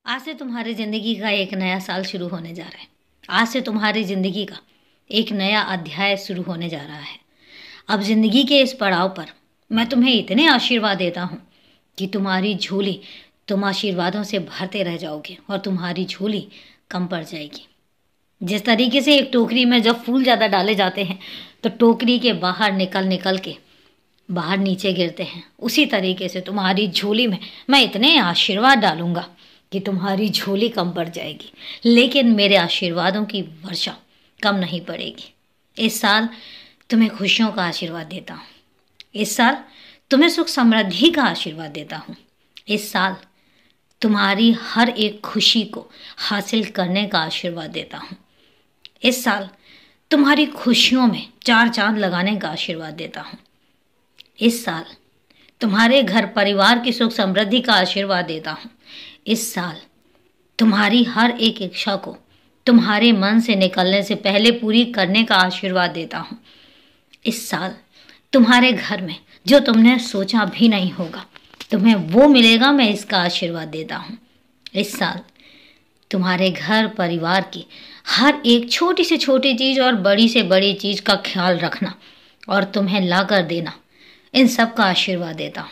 आज से तुम्हारी ज़िंदगी का एक नया साल शुरू होने जा रहा है। आज से तुम्हारी ज़िंदगी का एक नया अध्याय शुरू होने जा रहा है। अब ज़िंदगी के इस पड़ाव पर मैं तुम्हें इतने आशीर्वाद देता हूँ कि तुम्हारी झोली तुम आशीर्वादों से भरते रह जाओगे और तुम्हारी झोली कम पड़ जाएगी। जिस तरीके से एक टोकरी में जब फूल ज़्यादा डाले जाते हैं तो टोकरी के बाहर निकल निकल के बाहर नीचे गिरते हैं, उसी तरीके से तुम्हारी झोली में मैं इतने आशीर्वाद डालूंगा कि तुम्हारी झोली कम पड़ जाएगी, लेकिन मेरे आशीर्वादों की वर्षा कम नहीं पड़ेगी। इस साल तुम्हें खुशियों का आशीर्वाद देता हूँ। इस साल तुम्हें सुख समृद्धि का आशीर्वाद देता हूँ। इस साल तुम्हारी हर एक खुशी को हासिल करने का आशीर्वाद देता हूँ। इस साल तुम्हारी खुशियों में चार चांद लगाने का आशीर्वाद देता हूँ। इस साल तुम्हारे घर परिवार की सुख समृद्धि का आशीर्वाद देता हूँ। इस साल तुम्हारी हर एक इच्छा को तुम्हारे मन से निकलने से पहले पूरी करने का आशीर्वाद देता हूँ। इस साल तुम्हारे घर में जो तुमने सोचा भी नहीं होगा तुम्हें वो मिलेगा, मैं इसका आशीर्वाद देता हूँ। इस साल तुम्हारे घर परिवार की हर एक छोटी से छोटी चीज़ और बड़ी से बड़ी चीज़ का ख्याल रखना और तुम्हें ला कर देना, इन सब का आशीर्वाद देता हूँ।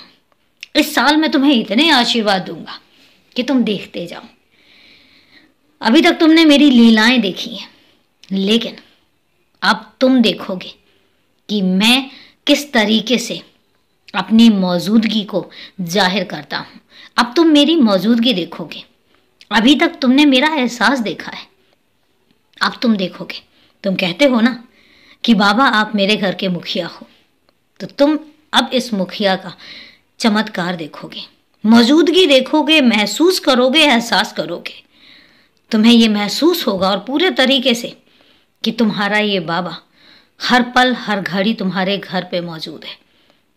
इस साल मैं तुम्हें इतने आशीर्वाद दूंगा कि तुम देखते जाओ। अभी तक तुमने मेरी लीलाएं देखी हैं, लेकिन अब तुम देखोगे कि मैं किस तरीके से अपनी मौजूदगी को जाहिर करता हूँ। अब तुम मेरी मौजूदगी देखोगे। अभी तक तुमने मेरा एहसास देखा है, अब तुम देखोगे। तुम कहते हो ना कि बाबा आप मेरे घर के मुखिया हो, तो तुम अब इस मुखिया का चमत्कार देखोगे, मौजूदगी देखोगे, महसूस करोगे, एहसास करोगे। तुम्हें ये महसूस होगा और पूरे तरीके से कि तुम्हारा ये बाबा हर पल हर घड़ी तुम्हारे घर पे मौजूद है,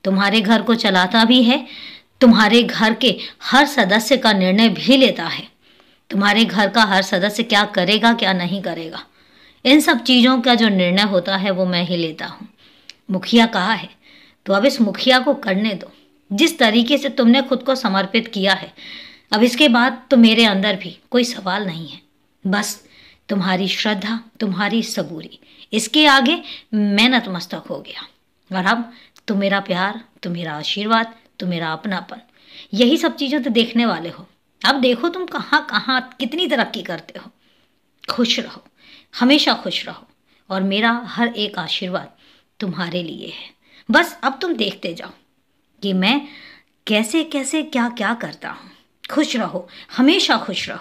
तुम्हारे घर को चलाता भी है, तुम्हारे घर के हर सदस्य का निर्णय भी लेता है। तुम्हारे घर का हर सदस्य क्या करेगा क्या नहीं करेगा, इन सब चीज़ों का जो निर्णय होता है वो मैं ही लेता हूँ। मुखिया कहा है तो अब इस मुखिया को करने दो। जिस तरीके से तुमने खुद को समर्पित किया है, अब इसके बाद तो मेरे अंदर भी कोई सवाल नहीं है। बस तुम्हारी श्रद्धा, तुम्हारी सबूरी, इसके आगे मैं नतमस्तक हो गया। और अब तुम मेरा प्यार, तुम मेरा आशीर्वाद, तुम मेरा अपनापन, यही सब चीज़ें तो देखने वाले हो। अब देखो तुम कहाँ कहाँ कितनी तरक्की करते हो। खुश रहो, हमेशा खुश रहो, और मेरा हर एक आशीर्वाद तुम्हारे लिए है। बस अब तुम देखते जाओ कि मैं कैसे कैसे क्या क्या करता हूँ। खुश रहो, हमेशा खुश रहो।